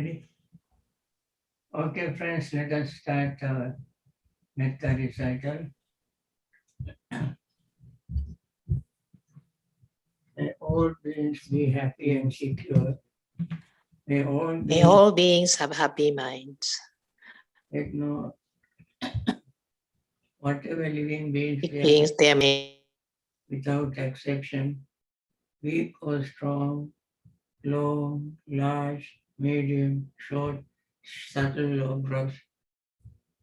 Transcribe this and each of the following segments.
Ready? Okay, friends, let us start our metta recital. May all beings be happy and secure. May all May beings all beings have happy minds. ignore whatever living beings It they are beings there may without exception, weak or strong, long, large, medium, short, subtle or gross,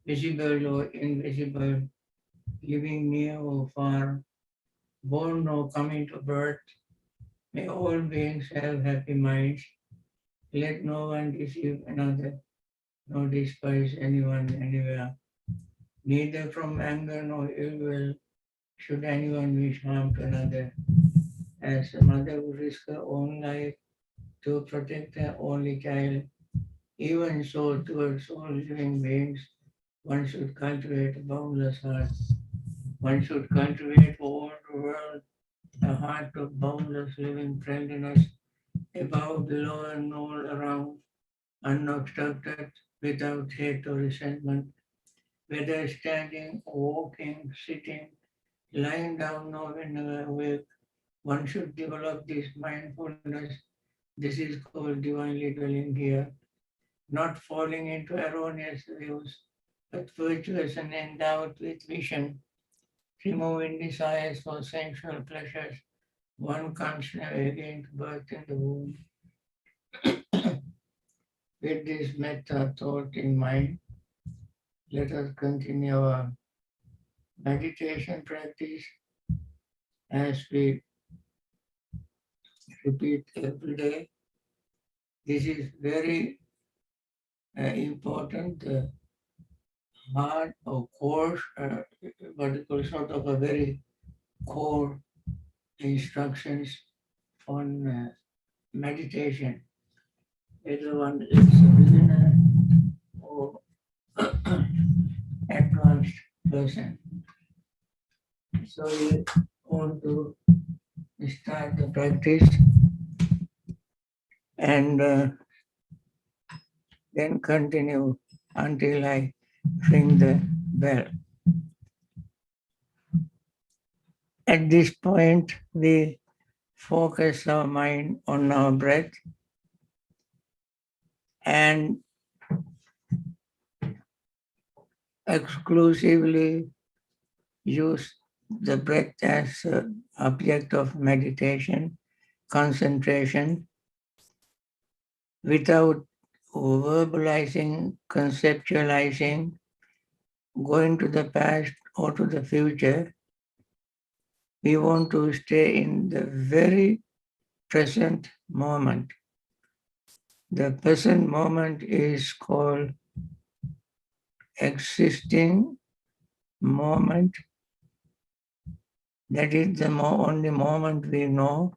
visible or invisible, living near or far, born or coming to birth. May all beings have happy minds. Let no one deceive another, nor despise anyone anywhere. Neither from anger nor ill will should anyone wish harm to another. As a mother would risk her own life to protect her only child, even so towards all living beings, one should cultivate a boundless heart. One should cultivate for all the world a heart of boundless living friendliness, above, below, and all around, unobstructed, without hate or resentment, whether standing, walking, sitting, lying down, or whenever awake. One should develop this mindfulness. This is called divinely dwelling here, not falling into erroneous views, but virtuous and endowed with vision, removing desires for sensual pleasures. One comes never again to birth in the womb. With this metta thought in mind, let us continue our meditation practice as we repeat every day. This is very important, hard or course, what you call sort of a very core instructions on meditation. Whether one is a beginner or advanced person. So we want to start the practice and then continue until I ring the bell. At this point, we focus our mind on our breath and exclusively use the breath as an object of meditation, concentration, without verbalizing, conceptualizing, going to the past or to the future. We want to stay in the very present moment. The present moment is called existing moment. That is the only moment we know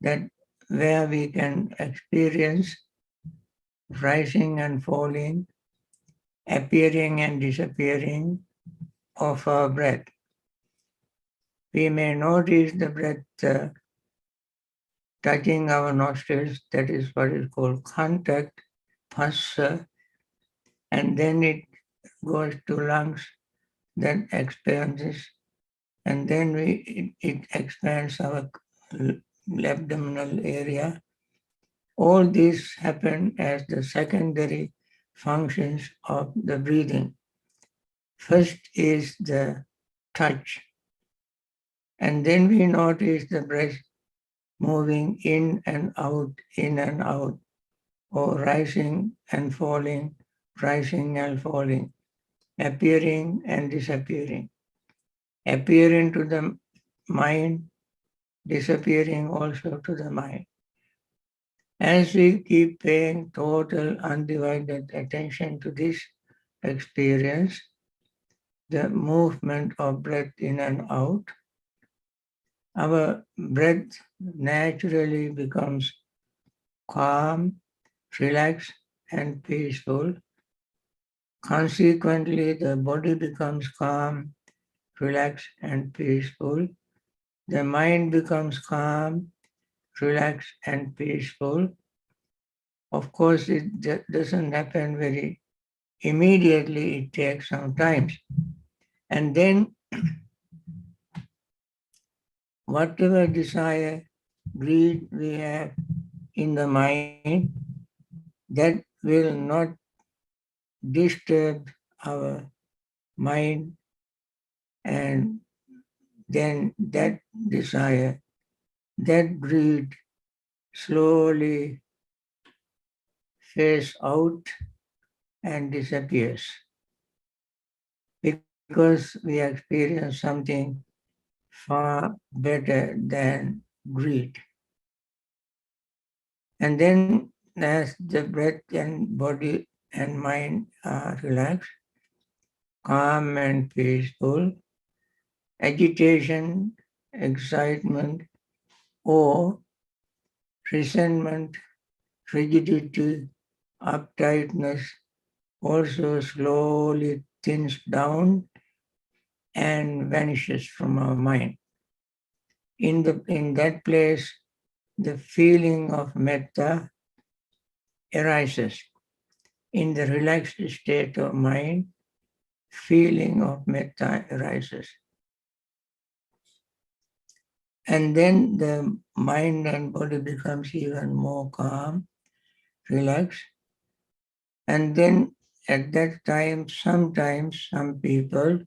that where we can experience rising and falling, appearing and disappearing of our breath. We may notice the breath touching our nostrils, that is what is called contact, phassa, and then it goes to lungs, then expands, and then it expands our abdominal area. All these happen as the secondary functions of the breathing. First is the touch, and then we notice the breath moving in and out, or rising and falling, rising and falling, appearing and disappearing, appearing to the mind, disappearing also to the mind. As we keep paying total undivided attention to this experience, the movement of breath in and out, our breath naturally becomes calm, relaxed, and peaceful. Consequently, the body becomes calm, relaxed, and peaceful. The mind becomes calm, relaxed, and peaceful. Of course, it doesn't happen very immediately, it takes some time. And then whatever desire, greed we have in the mind, that will not disturb our mind, and then that desire, that greed slowly fades out and disappears because we experience something far better than greed. And then, as the breath and body and mind are relaxed, calm and peaceful, agitation, excitement, or resentment, rigidity, uptightness also slowly thins down and vanishes from our mind. In that place, the feeling of metta arises. In the relaxed state of mind, feeling of metta arises. And then the mind and body becomes even more calm, relaxed. And then at that time, sometimes some people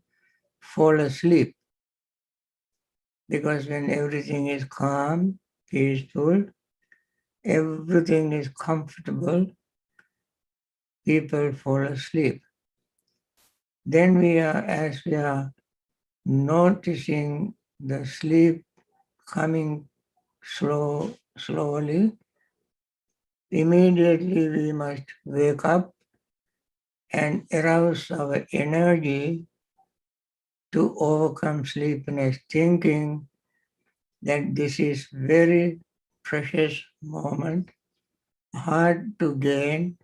fall asleep because when everything is calm, peaceful, everything is comfortable, people fall asleep. Then as we are noticing the sleep coming slowly, immediately we must wake up and arouse our energy to overcome sleepiness, thinking that this is very precious moment, hard to gain.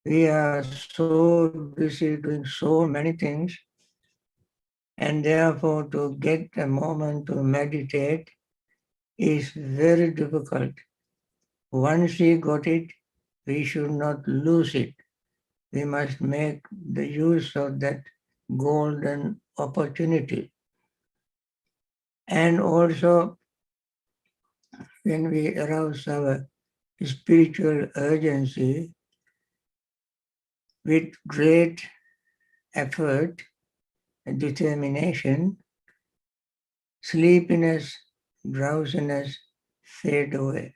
We are so busy doing so many things, and therefore to get a moment to meditate is very difficult. Once we got it, we should not lose it. We must make the use of that golden opportunity. And also, when we arouse our spiritual urgency with great effort and determination, sleepiness, drowsiness fade away.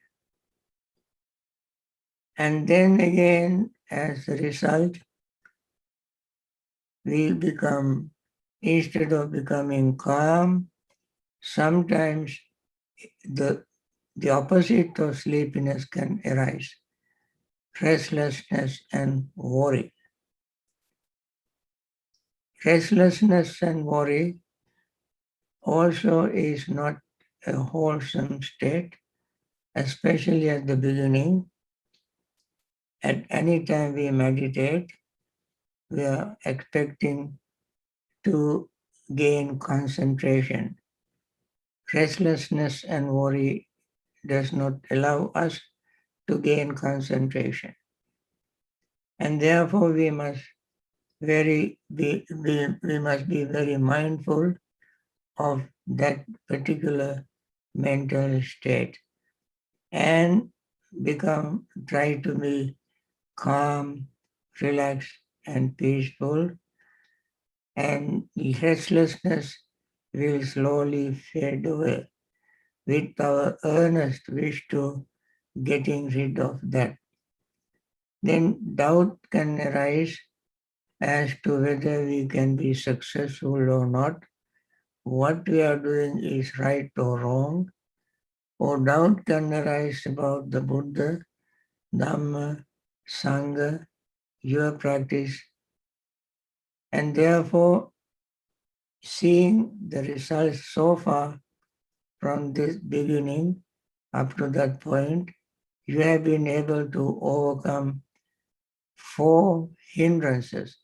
And then again, as a result, we become, instead of becoming calm, sometimes the, the opposite of sleepiness can arise, restlessness and worry. Restlessness and worry also is not a wholesome state, especially at the beginning. At any time we meditate, we are expecting to gain concentration. Restlessness and worry does not allow us to gain concentration. And therefore we must be very mindful of that particular mental state and try to be calm, relaxed, and peaceful, and restlessness will slowly fade away with our earnest wish to getting rid of that. Then doubt can arise as to whether we can be successful or not, what we are doing is right or wrong, or doubt can arise about the Buddha, Dhamma, Sangha, your practice, and therefore seeing the results so far from this beginning up to that point, you have been able to overcome 4 hindrances: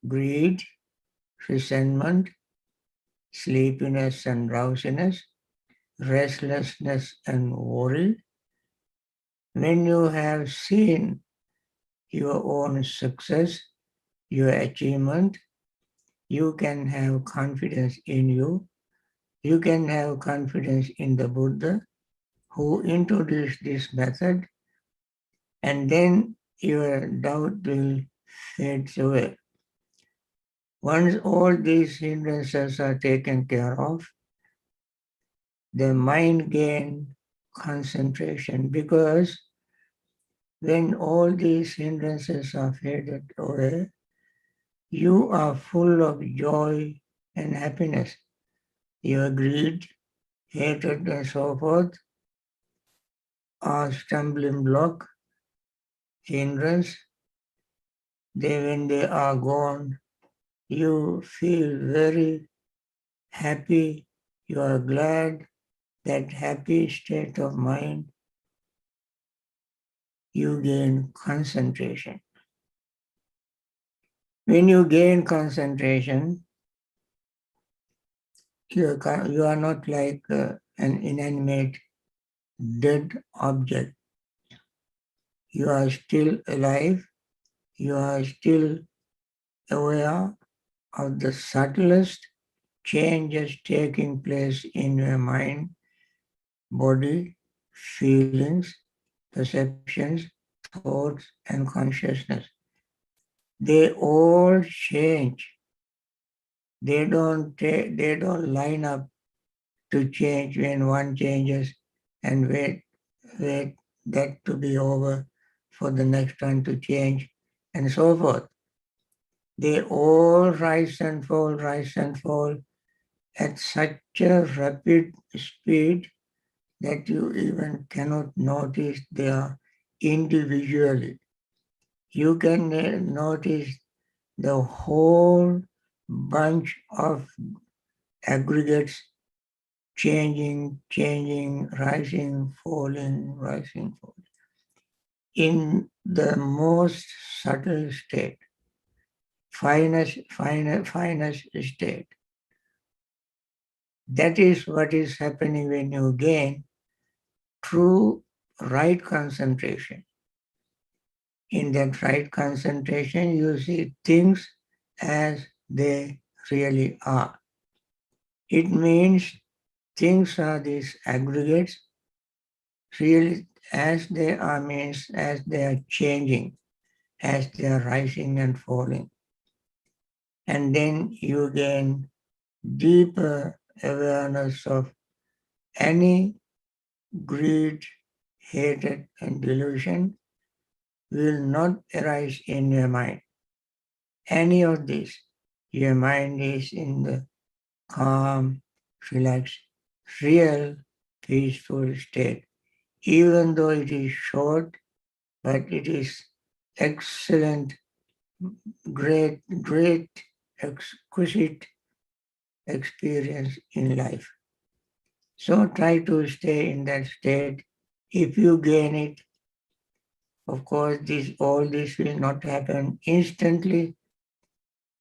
greed, resentment, sleepiness and drowsiness, restlessness and worry, When you have seen your own success, your achievement, you can have confidence in you. You can have confidence in the Buddha who introduced this method, and then your doubt will fade away. Once all these hindrances are taken care of, the mind gain concentration, because when all these hindrances are faded away, you are full of joy and happiness. Your greed, hatred, and so forth are stumbling block, hindrance. When they are gone, you feel very happy. You are glad. That happy state of mind, you gain concentration. When you gain concentration, you are not like an inanimate dead object. You are still alive. You are still aware of the subtlest changes taking place in your mind, body, feelings, perceptions, thoughts, and consciousness. They all change. They don't line up to change when one changes and wait that to be over for the next one to change and so forth. They all rise and fall at such a rapid speed that you even cannot notice they are individually. You can notice the whole bunch of aggregates changing, rising, falling, in the most subtle state, finest state. That is what is happening when you gain true right concentration. In that right concentration, you see things as they really are. It means things are these aggregates, really as they are means as they are changing, as they are rising and falling. And then you gain deeper awareness of any greed, hatred, and delusion will not arise in your mind. Any of these, your mind is in the calm, relaxed, real, peaceful state. Even though it is short, but it is excellent, great, exquisite experience in life. So try to stay in that state. If you gain it, of course, all this will not happen instantly,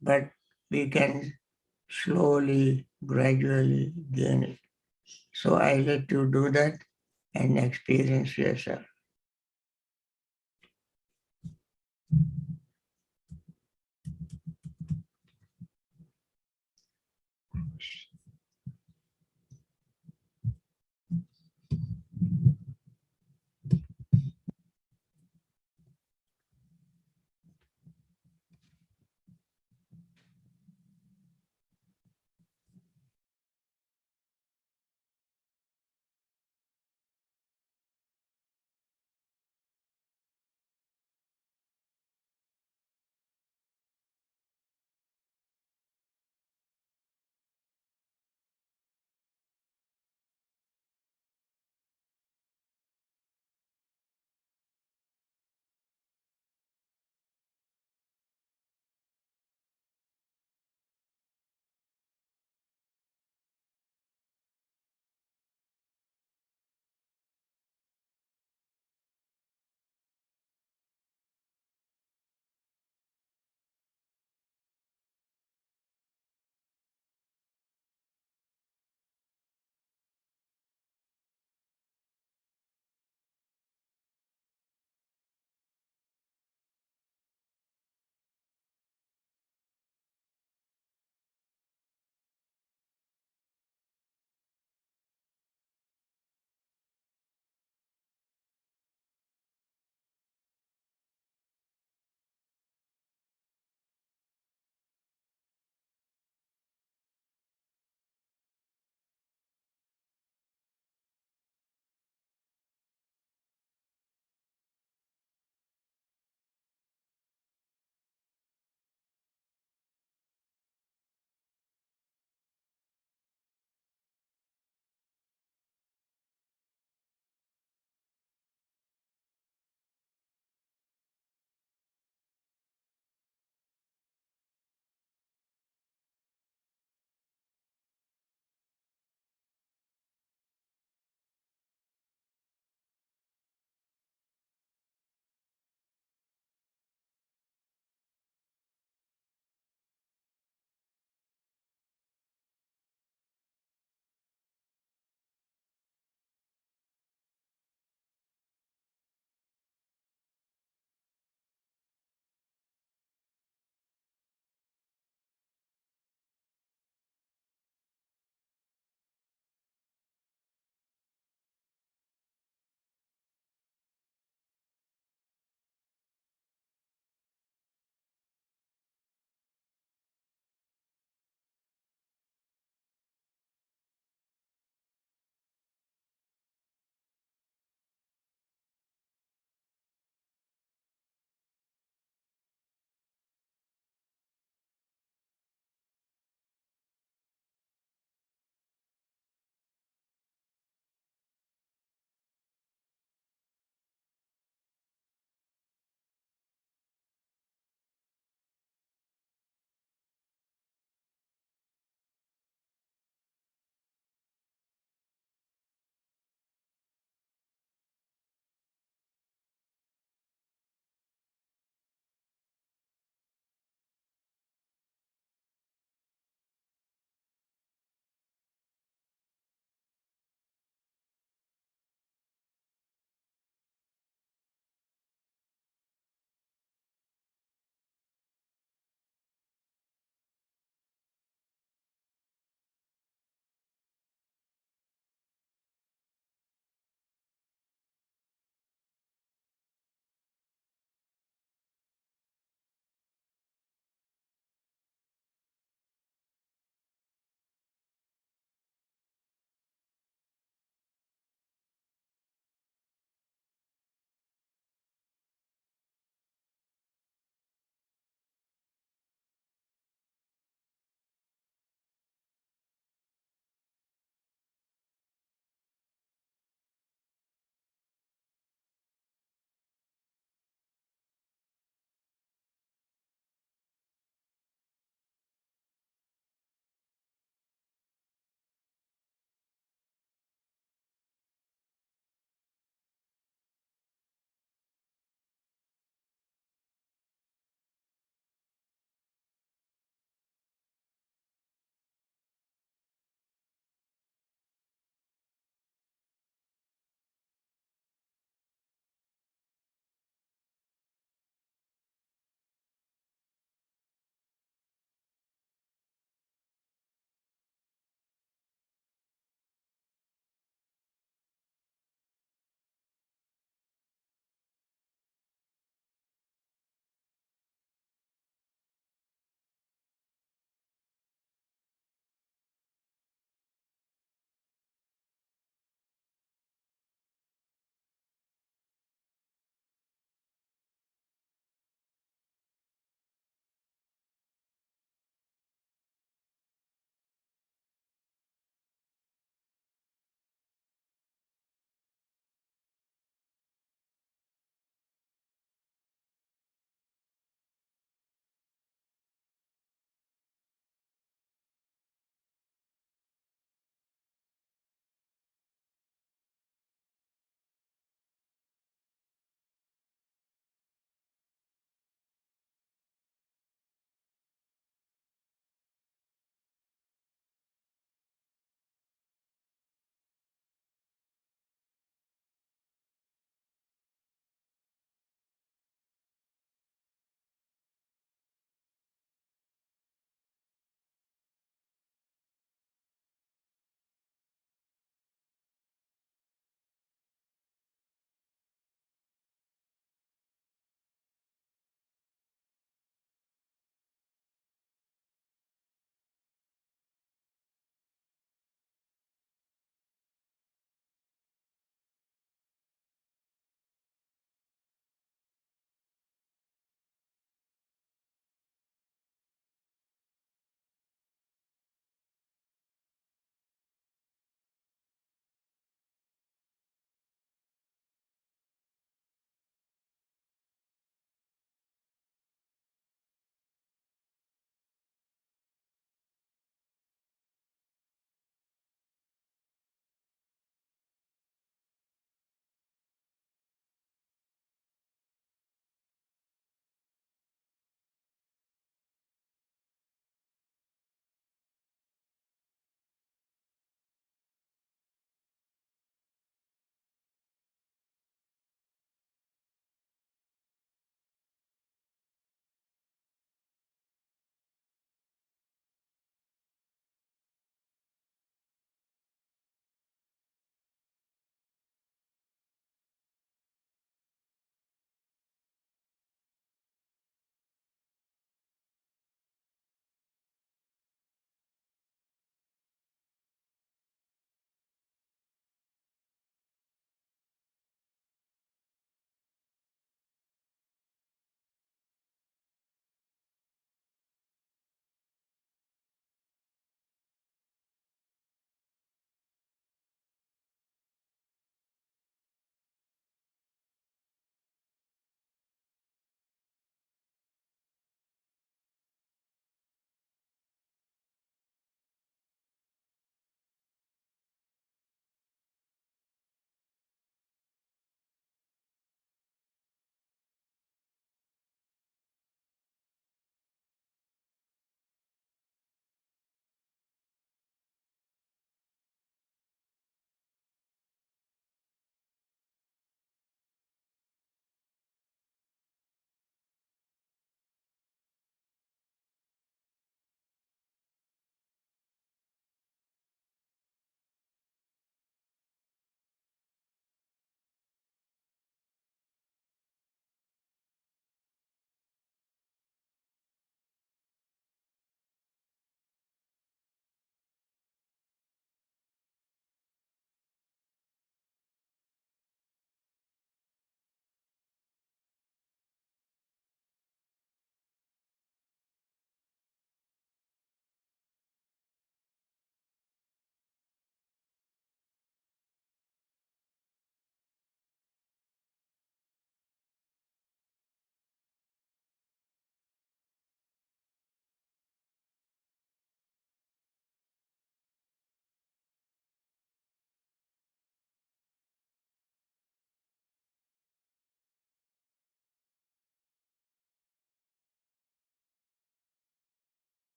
but we can slowly, gradually gain it. So I let you do that and experience yourself.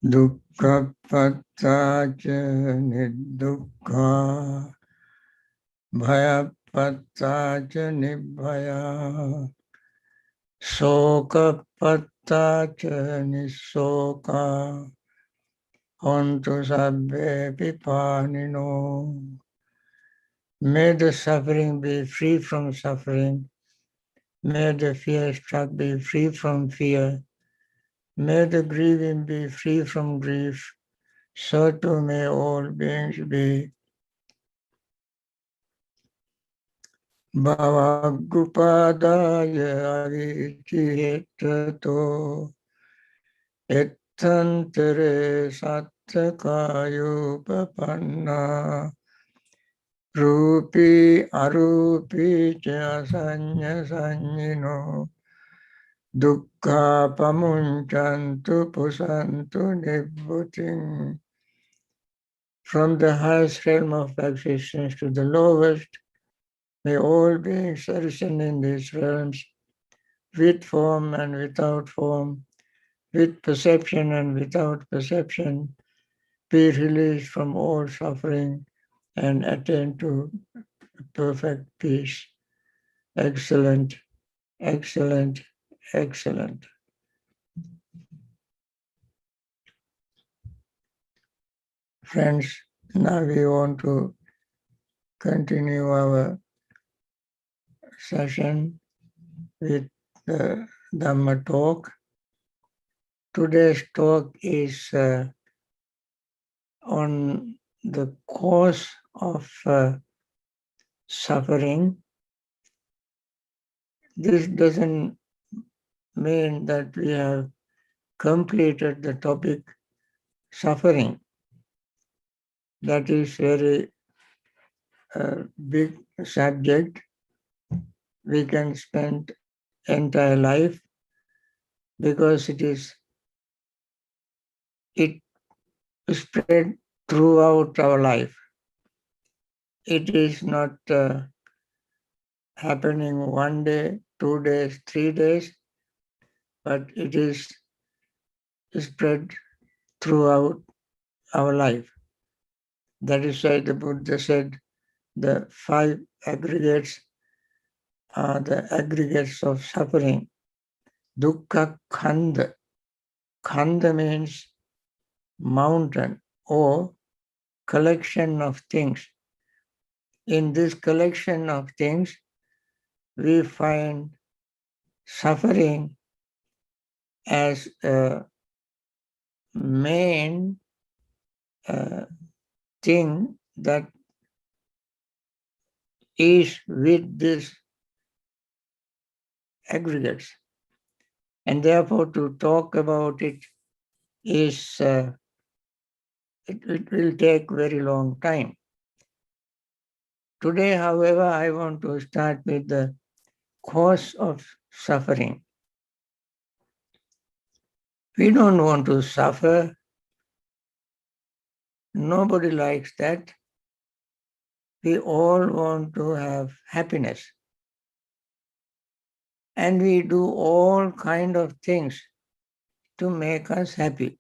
Dukkha pattaca nidukkha bhaya pattaca nibhaya soka pattaca nisoka hontu sabbe pipanino. May the suffering be free from suffering. May the fear struck be free from fear. May the grieving be free from grief. So too may all beings be. Bhavagupadaya avitihetrato ettantere sattakayopapanna rupi arupi cha sanya sanyino dukkha pamunchantu pusantu nibbuting. From the highest realm of existence to the lowest, may all beings arisen in these realms, with form and without form, with perception and without perception, be released from all suffering and attain to perfect peace. Excellent, excellent, excellent. Friends, now we want to continue our session with the Dhamma talk. Today's talk is on the cause of suffering. This doesn't mean that we have completed the topic suffering. That is very big subject. We can spend entire life because it spread throughout our life. It is not happening one day, 2 days, 3 days, but it is spread throughout our life. That is why the Buddha said the 5 aggregates are the aggregates of suffering. Dukkha khanda. Khanda means mountain or collection of things. In this collection of things, we find suffering as a main thing that is with these aggregates. And therefore, to talk about it is, it will take very long time. Today, however, I want to start with the cause of suffering. We don't want to suffer. Nobody likes that. We all want to have happiness. And we do all kind of things to make us happy.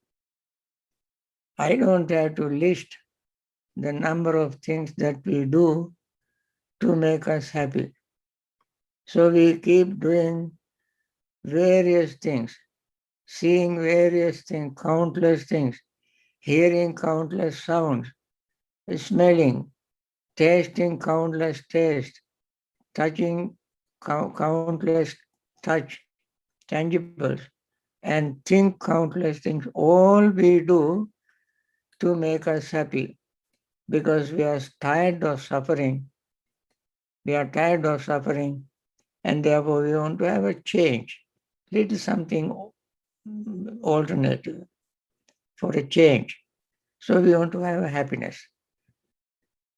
I don't have to list the number of things that we do to make us happy. So we keep doing various things, seeing various things, countless things, hearing countless sounds, smelling, tasting countless tastes, touching countless touch, tangibles, and think countless things. All we do to make us happy because we are tired of suffering. We are tired of suffering, and therefore we want to have a change, little something alternative for a change. So we want to have a happiness.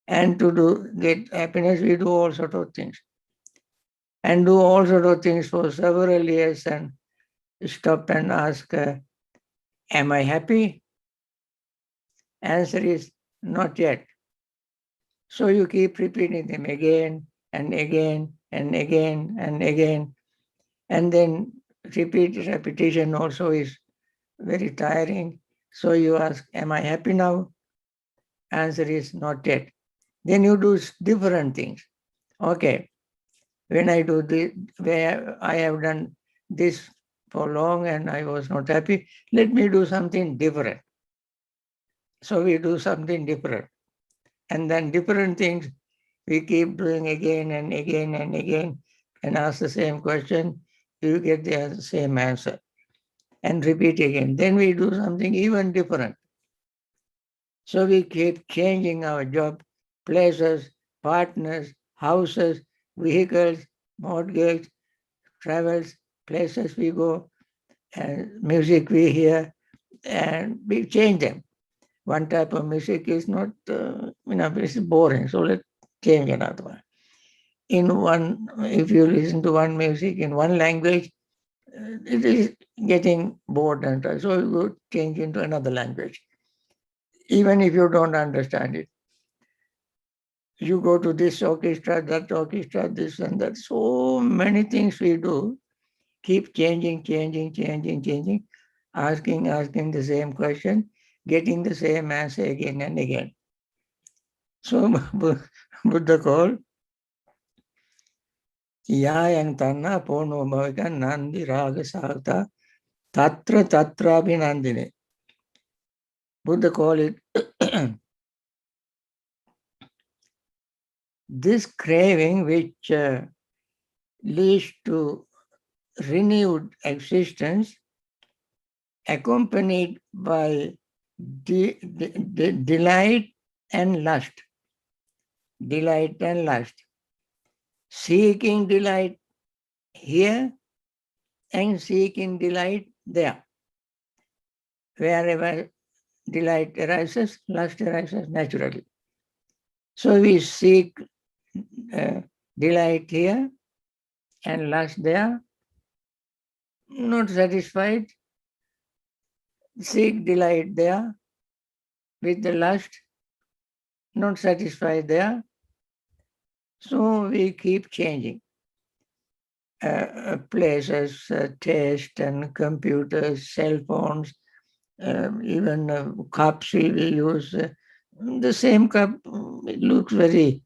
And to get happiness, we do all sorts of things. And do all sorts of things for several years and stop and ask, am I happy? Answer is not yet. So you keep repeating them again and again and again and again. And then repetition also is very tiring. So you ask, am I happy now? Answer is not yet. Then you do different things. Okay, when I do this, where I have done this for long and I was not happy, let me do something different. So we do something different. And then different things we keep doing again and again and again and ask the same question, you get the same answer and repeat again. Then we do something even different. So we keep changing our job, places, partners, houses, vehicles, mortgage, travels, places we go, and music we hear, and we change them. One type of music is not, it's boring, so let's change another one. If you listen to one music in one language, it is getting bored and so you go change into another language. Even if you don't understand it, you go to this orchestra, this and that. So many things we do, keep changing, asking the same question, getting the same answer again and again. So Buddha called Yayang Tanna Pono Bhavika Nandi Raga Sakta Tatra Abhinandine. Buddha called it this craving which leads to renewed existence accompanied by delight and lust. Delight and lust. Seeking delight here and seeking delight there. Wherever delight arises, lust arises naturally. So we seek delight here and lust there. Not satisfied, seek delight there with the lust, not satisfied there. So we keep changing places, taste and computers, cell phones, even cups we use. The same cup, it looks very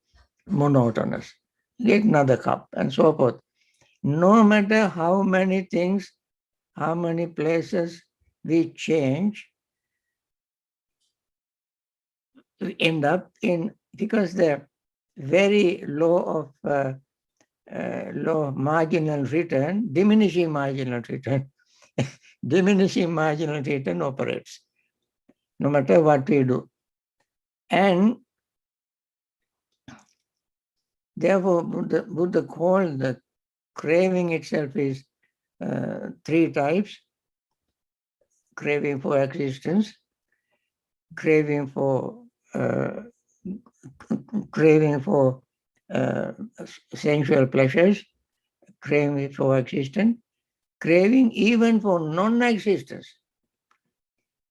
monotonous. Get another cup and so forth. No matter how many things, how many places we change, we end up in, because the very low marginal return, diminishing marginal return, diminishing marginal return operates, no matter what we do. And therefore, Buddha called the craving itself is three types: craving for existence, craving for uh, craving for uh, sensual pleasures, craving for existence, craving even for non-existence.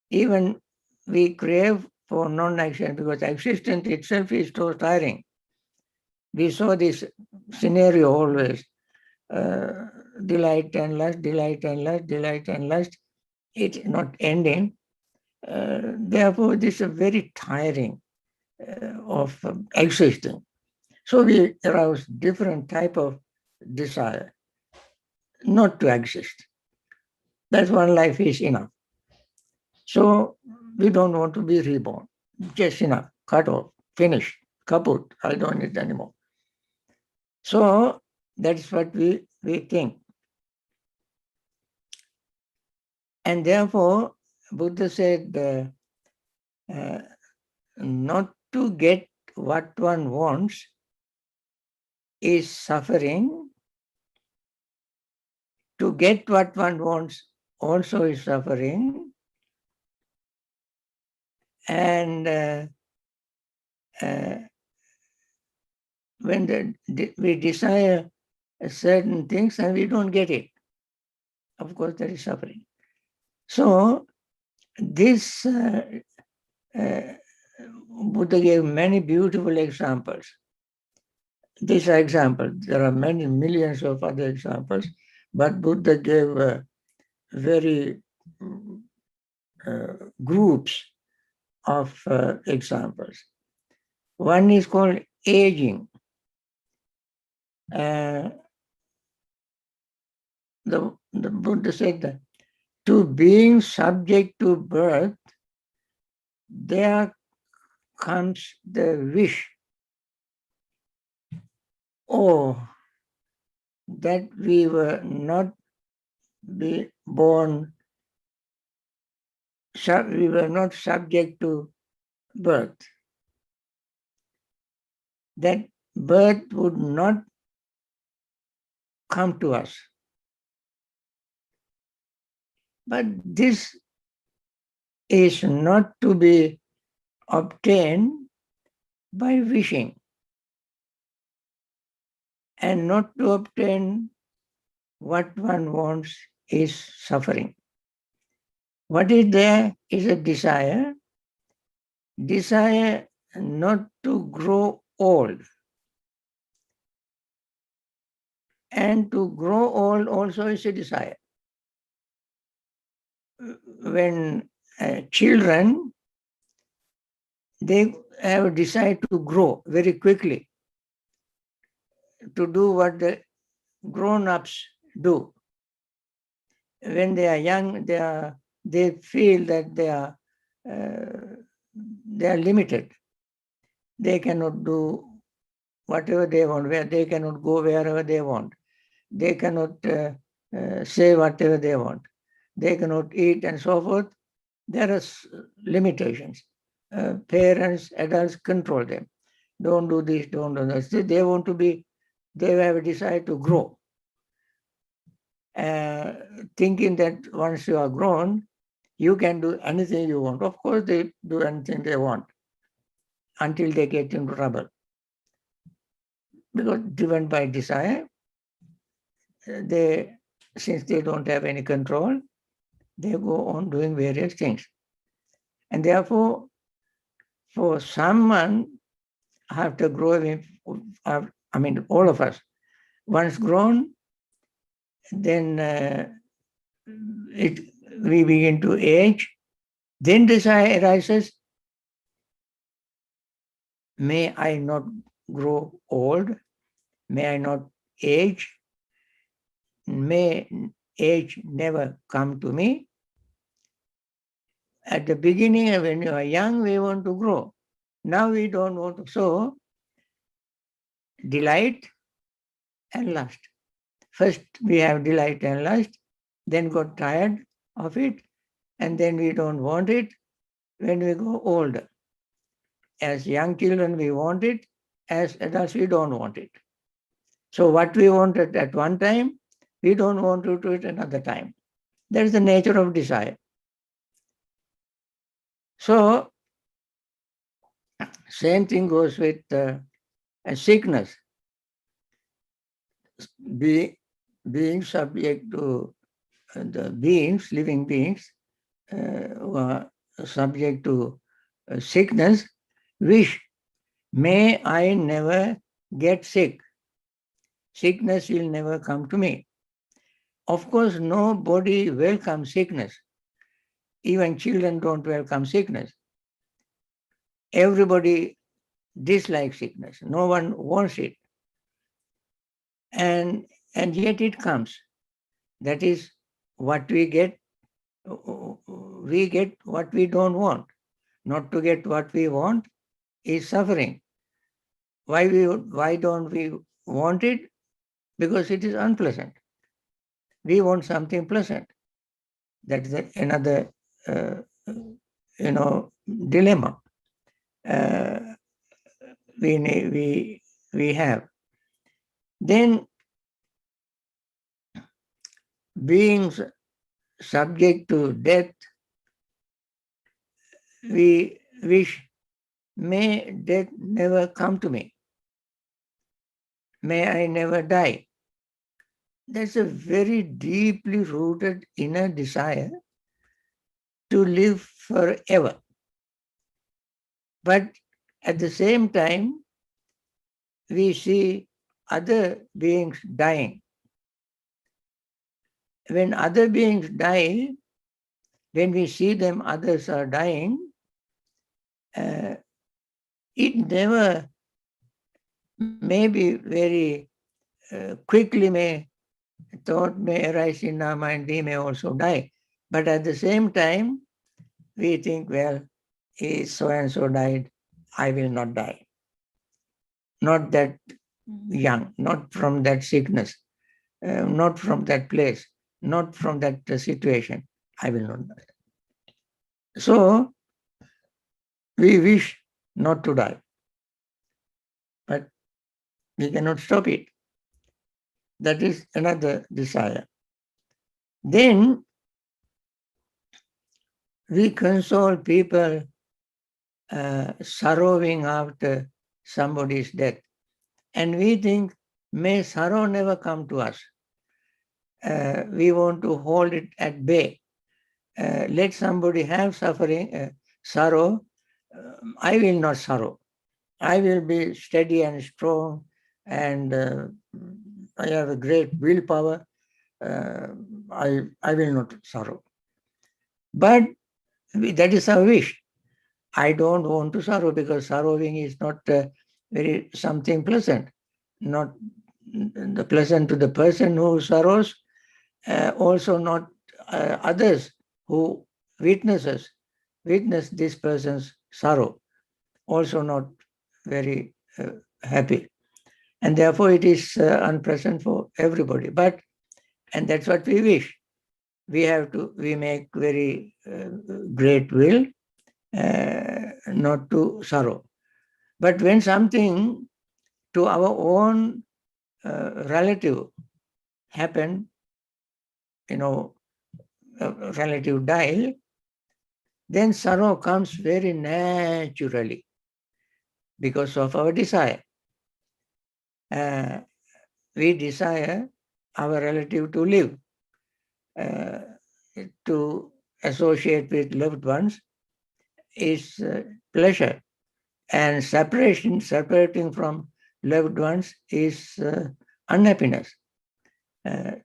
Even we crave for non-existence because existence itself is so tiring. We saw this scenario always. delight and lust, delight and lust, delight and lust. It's not ending. Therefore, this is very tiring of existing. So we arouse different type of desire not to exist. That's one life is enough. So we don't want to be reborn. Just enough. Cut off. Finish. Kaput. I don't need anymore. So that's what we think. And therefore, Buddha said, not to get what one wants is suffering. To get what one wants also is suffering. And when we desire certain things and we don't get it, of course, there is suffering. So this Buddha gave many beautiful examples. These are examples. There are many millions of other examples, but Buddha gave very groups of examples. One is called aging. The Buddha said that to being subject to birth, there comes the wish, oh, that we were not be born, we were not subject to birth. That birth would not come to us. But this is not to be obtained by wishing. And not to obtain what one wants is suffering. What is there is a desire. Desire not to grow old. And to grow old also is a desire. When children, they have a desire to grow very quickly, to do what the grown-ups do. When they are young, they feel that they are limited. They cannot do whatever they want, where they cannot go wherever they want. They cannot say whatever they want. They cannot eat and so forth. There are limitations. Parents, adults control them. Don't do this, don't do that. They want to be, they have a desire to grow. Thinking that once you are grown, you can do anything you want. Of course, they do anything they want until they get into trouble. Because driven by desire, since they don't have any control, they go on doing various things. And therefore, for someone after growing, all of us, once grown, then we begin to age. Then desire arises, may I not grow old, may I not age, may age never come to me. At the beginning, when you are young, we want to grow. Now we don't want to. So, delight and lust. First, we have delight and lust, then got tired of it, and then we don't want it when we go older. As young children, we want it. As adults, we don't want it. So what we wanted at one time, we don't want to do it another time. That is the nature of desire. So, same thing goes with a sickness. Being subject to the beings, living beings, who are subject to sickness, wish, may I never get sick. sickness will never come to me. Of course, nobody welcomes sickness. Even children don't welcome sickness. Everybody dislikes sickness. No one wants it. And, and yet it comes. That is what we get. We get what we don't want. Not to get what we want is suffering. Why don't we want it? Because it is unpleasant. We want something pleasant. That is another, uh, dilemma uh, we have. Then beings subject to death, we wish, may death never come to me. May I never die. That's a very deeply rooted inner desire to live forever. But at the same time, we see other beings dying. When other beings die, when we see them, others are dying, it never maybe very quickly thought may arise in our mind, we may also die. But at the same time, we think, well, if so and so died, I will not die. Not that young, not from that sickness, not from that place, not from that situation. I will not die. So we wish not to die, but we cannot stop it. That is another desire. Then we console people sorrowing after somebody's death. And we think, may sorrow never come to us. We want to hold it at bay. Let somebody have suffering, sorrow. I will not sorrow. I will be steady and strong, and I have a great willpower. I will not sorrow. But that is our wish. I don't want to sorrow because sorrowing is not very something pleasant. Not the pleasant to the person who sorrows, also not others who witness this person's sorrow, also not very happy. And therefore it is unpleasant for everybody. And that's what we wish. We make very great will not to sorrow. But when something to our own relative happened, a relative died, then sorrow comes very naturally because of our desire. We desire our relative to live, to associate with loved ones is pleasure. And separating from loved ones is unhappiness.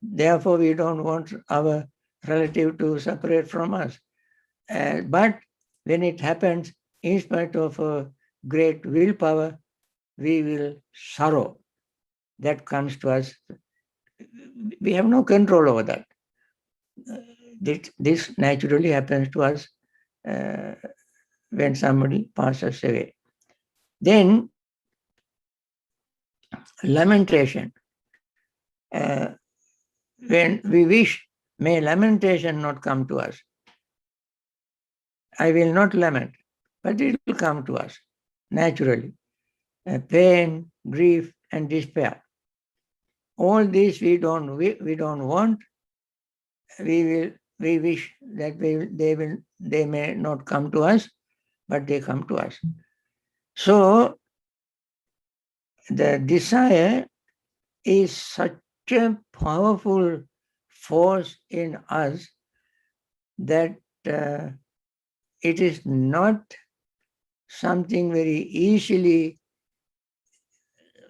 Therefore, we don't want our relative to separate from us. But when it happens, in spite of a great willpower, we will sorrow. That comes to us. We have no control over that. This naturally happens to us when somebody passes away. Then, lamentation. When we wish, may lamentation not come to us. I will not lament, but it will come to us naturally. Pain, grief, and despair. All these we don't want. We wish that they may not come to us, but they come to us. So the desire is such a powerful force in us that it is not something very easily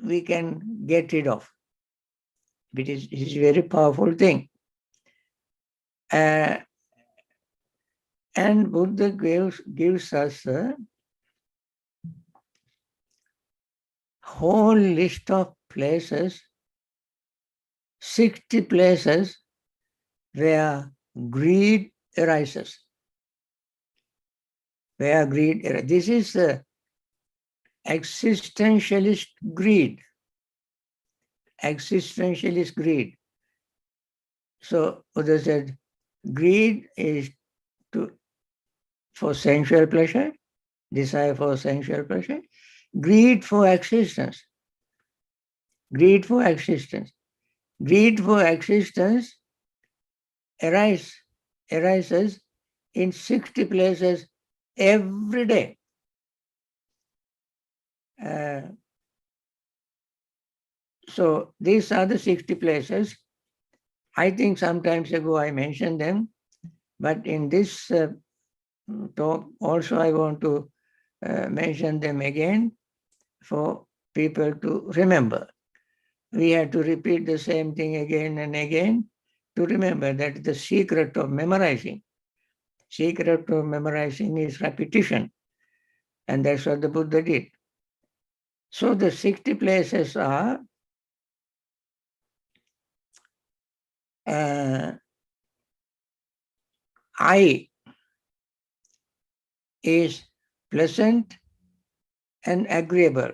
we can get rid of. It is a very powerful thing. And Buddha gives us a whole list of places, 60 places where greed arises. Where greed arises. This is existentialist greed. Existentialist greed. So Buddha said, greed is for sensual pleasure, desire for sensual pleasure, greed for existence. Greed for existence. Greed for existence arises in 60 places every day. So these are the 60 places. I think sometimes ago I mentioned them, but in this talk also I want to mention them again for people to remember. We have to repeat the same thing again and again to remember. That the secret of memorizing. Secret of memorizing is repetition. And that's what the Buddha did. So the 60 places are I is pleasant and agreeable.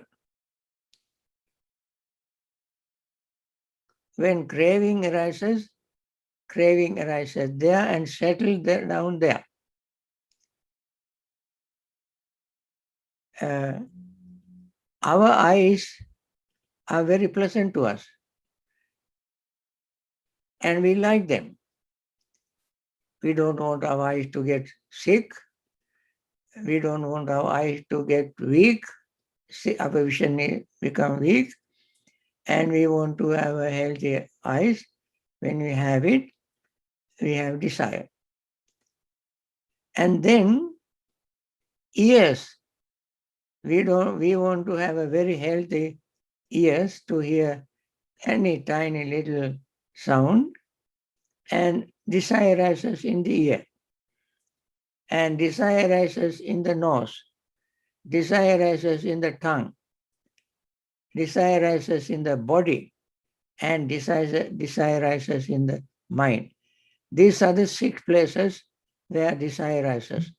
When craving arises there and settles down there. Our eyes are very pleasant to us and we like them. We don't want our eyes to get sick. We don't want our eyes to get weak. Our vision become weak. And we want to have a healthy eyes. When we have it, we have desire. And then ears. We want to have a very healthy ears to hear any tiny little sound, and desire arises in the ear. And desire arises in the nose. Desire arises in the tongue. Desire arises in the body. And desire arises in the mind. These are the 6 places where desire arises,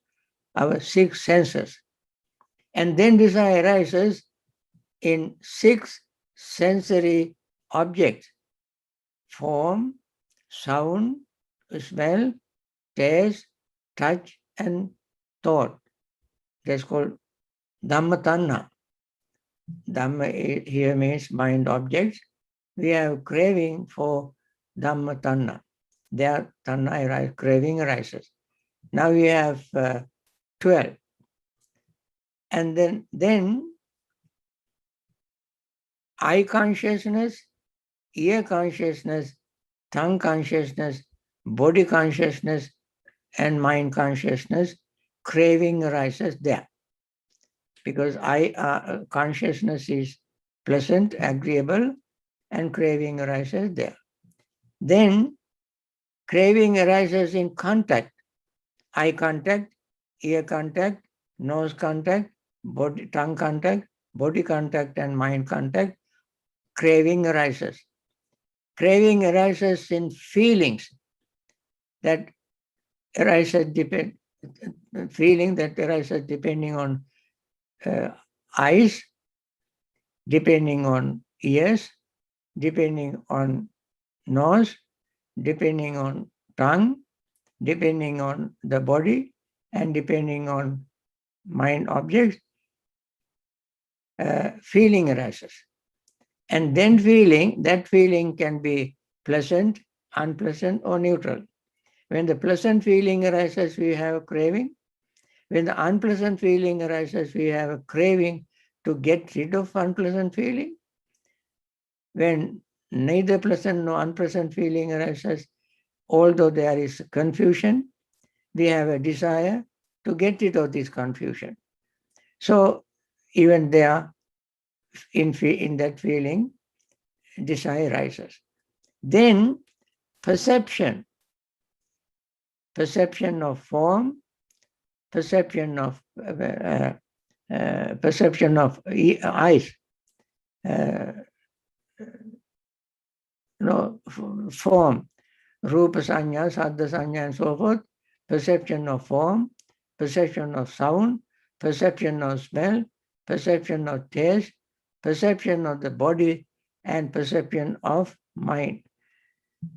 our 6 senses. And then desire arises in 6 sensory objects: form, sound, smell, taste, touch, and thought. That's called Dhamma Tanha. Dhamma here means mind objects. We have craving for Dhamma Tanha. There Tanha arises, craving arises. Now we have 12. And then eye consciousness, ear consciousness, tongue consciousness, body consciousness, and mind consciousness, craving arises there. Because consciousness is pleasant, agreeable, and craving arises there. Then craving arises in contact, eye contact, ear contact, nose contact, tongue contact, body contact, and mind contact. Craving arises. Craving arises in feelings that arises depending on eyes, depending on ears, depending on nose, depending on tongue, depending on the body, and depending on mind objects. Feeling arises. And then that feeling can be pleasant, unpleasant, or neutral. When the pleasant feeling arises, we have a craving. When the unpleasant feeling arises, we have a craving to get rid of unpleasant feeling. When neither pleasant nor unpleasant feeling arises, although there is confusion, we have a desire to get rid of this confusion. So even there, in that feeling, desire arises. Then perception of form, perception of eyes, form, rupa sanya, saddha sanya, and so forth, perception of form, perception of sound, perception of smell, perception of taste, perception of the body, and perception of mind.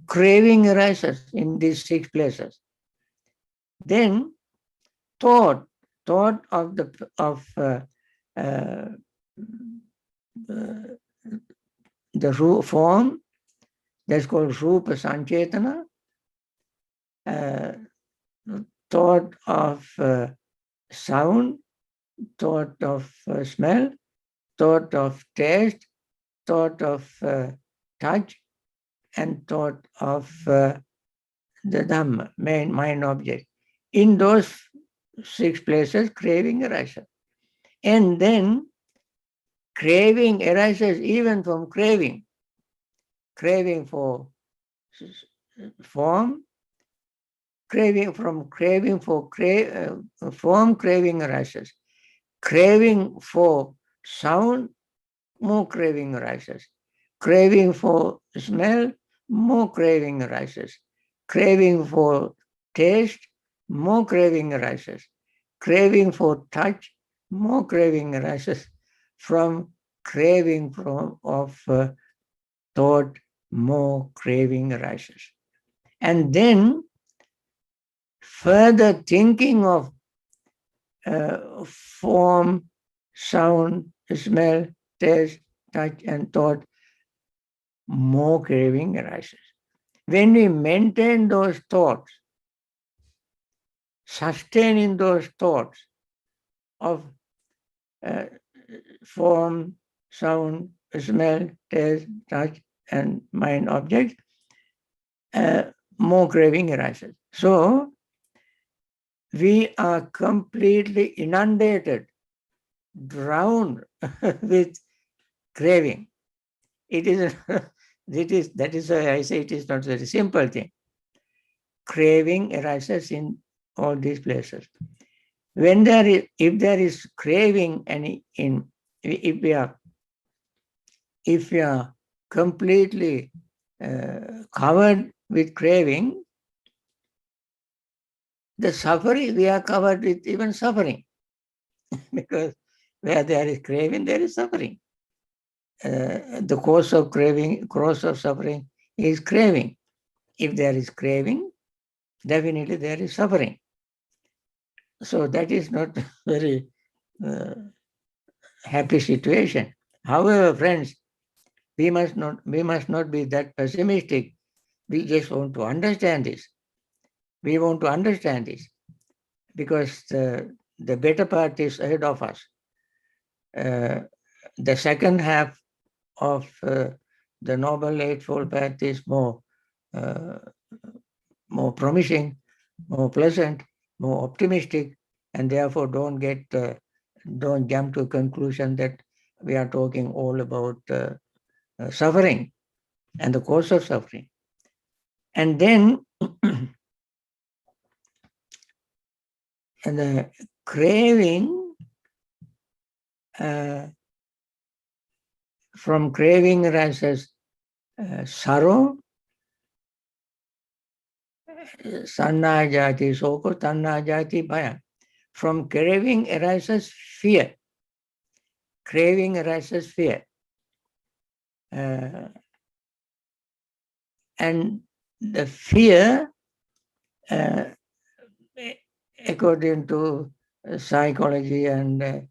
Craving arises in these 6 places. Then thought of the form, that's called rupa sanchetana, thought of sound, thought of smell, thought of taste, thought of touch, and thought of the Dhamma, main mind object. In those 6 places, craving arises. And then craving arises even from craving for form, craving for form, craving arises. Craving for sound, more craving arises. Craving for smell, more craving arises. Craving for taste, more craving arises. Craving for touch, more craving arises. From craving of thought, more craving arises. And then further thinking of form, sound, smell, taste, touch, and thought, more craving arises. When we maintain those thoughts, sustaining those thoughts of form, sound, smell, taste, touch, and mind objects, more craving arises. So, we are completely inundated, drowned with craving. That is why I say it is not a very simple thing. Craving arises in all these places. If there is craving, and if we are completely covered with craving, the suffering, we are covered with even suffering. Because where there is craving, there is suffering. The cause of suffering is craving. If there is craving, definitely there is suffering. So that is not a very happy situation. However, friends, we must not be that pessimistic. We just want to understand this. We want to understand this because the better part is ahead of us. The second half of the Noble Eightfold Path is more promising, more pleasant, more optimistic, and therefore don't jump to a conclusion that we are talking all about suffering and the cause of suffering. And then the craving, from craving arises sorrow, sanna jati soko, tanna jati bhaya. From craving arises fear. Craving arises fear. And the fear, according to psychology and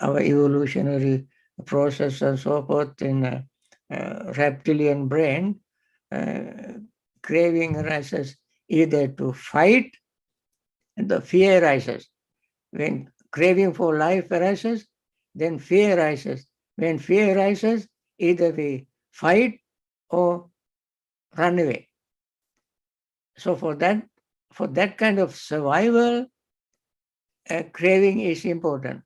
our evolutionary process and so forth in reptilian brain, craving arises either to fight, and the fear arises. When craving for life arises, then fear arises. When fear arises, either we fight or run away. So for that kind of survival, craving is important.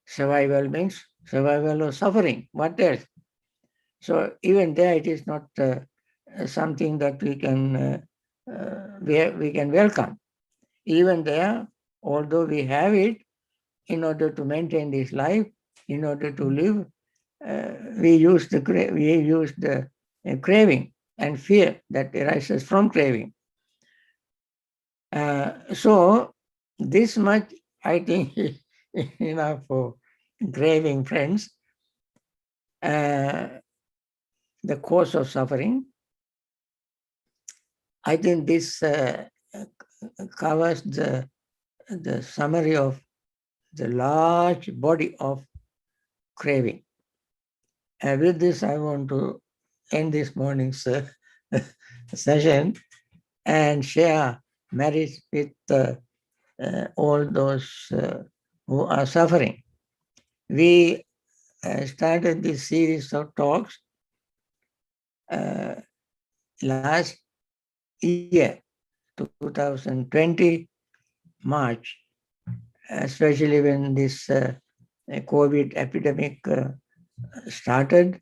Survival means survival of suffering. What else? So even there, it is not something that we can welcome. Even there, although we have it, in order to maintain this life, in order to live, we use the craving and fear that arises from craving. So this much, I think, is enough for craving, friends. The cause of suffering. I think this covers the summary of the large body of craving. And with this, I want to end this morning's session and share merits with all those who are suffering. We started this series of talks last year, 2020, March, especially when this COVID epidemic started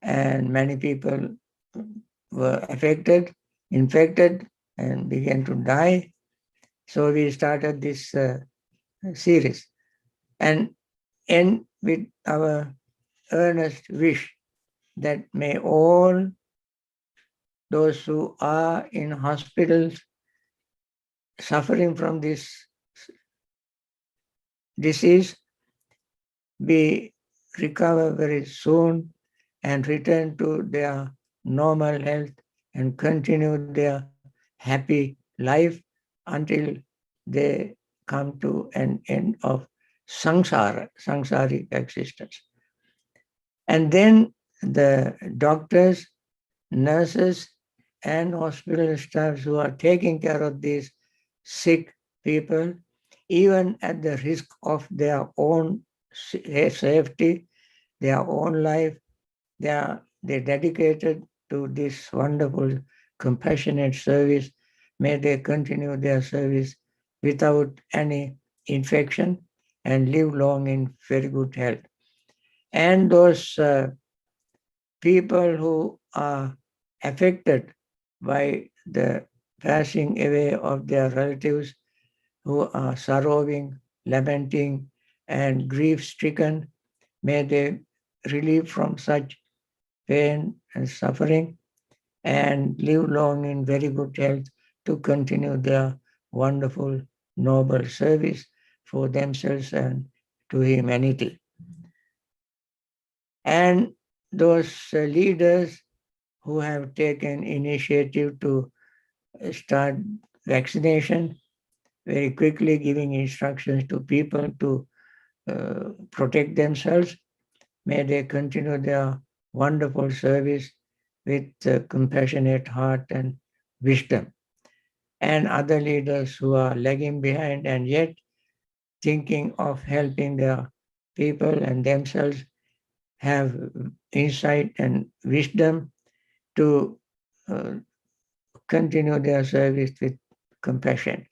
and many people were affected, infected, and began to die. So we started this series and end with our earnest wish that may all those who are in hospitals suffering from this disease be recover very soon and return to their normal health and continue their happy life until they come to an end of samsaric existence. And then the doctors, nurses, and hospital staffs who are taking care of these sick people, even at the risk of their own safety, their own life, they're dedicated to this wonderful, compassionate service. May they continue their service without any infection and live long in very good health. And those people who are affected by the passing away of their relatives, who are sorrowing, lamenting, and grief stricken, may they relieve from such pain and suffering and live long in very good health to continue their wonderful, noble service for themselves and to humanity. And those leaders who have taken initiative to start vaccination, very quickly giving instructions to people to protect themselves. May they continue their wonderful service with compassionate heart and wisdom. And other leaders who are lagging behind and yet thinking of helping their people and themselves have insight and wisdom to uh, continue their service with compassion.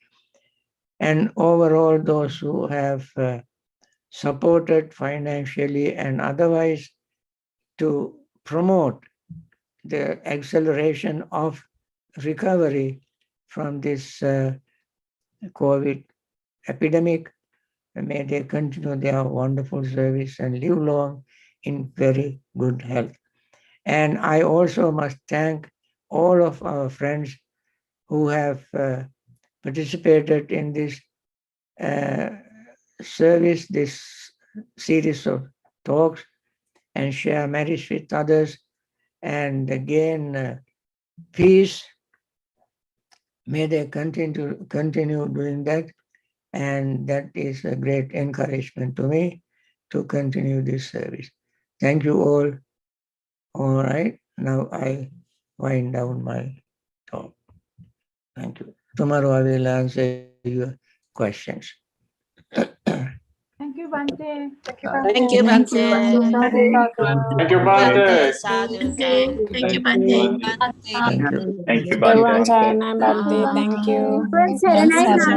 And overall, those who have supported financially and otherwise to promote the acceleration of recovery from this COVID epidemic. May they continue their wonderful service and live long in very good health. And I also must thank all of our friends who have participated in this service, this series of talks, and share merits with others, and gain peace. May they continue doing that, and that is a great encouragement to me to continue this service. Thank you all. All right, now I wind down my talk. Thank you. Tomorrow I will answer your questions. Thank you, Bhante. Thank you, Thank you, Bhante. Bhante. Thank you, Bhante, Bhante. sadhu, Thank thank you, you. Bhante. Thank you. Thank you, Devan Bhante. Sarana Bhante, thank you. Everyone, have a nice Sarana.